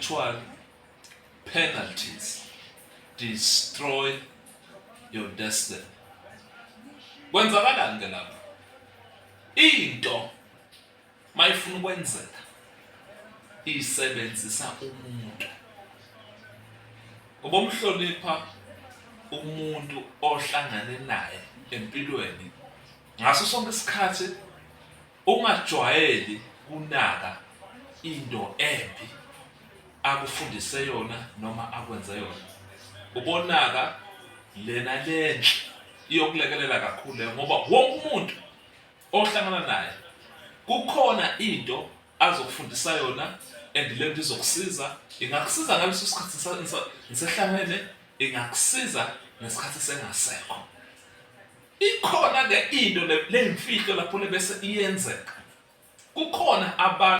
kuthiwa penalties destroy your destiny. Kwenzakalani ke lapho? Into mayifuna ukwenzeka isebenzisa umuntu. Ubomhlonipha umuntu ohlangane naye empilweni. Ngaso sonke isikhathi ungajwayeli kunaka into embi akufundise yona noma akwenze yona. Ubonaka lena lenhle iyokulekelela kakhulu ngoba wonke umuntu ohlangana naye kukhona into azokufundisa yona and le nto izokusiza, ingakusiza ngaleso sikhathi nisehlangene, ingakusiza ngesikhathi sengasekho. Ikhona ke into lemfihlo lapho bese iyenzeka. Kukhona abantu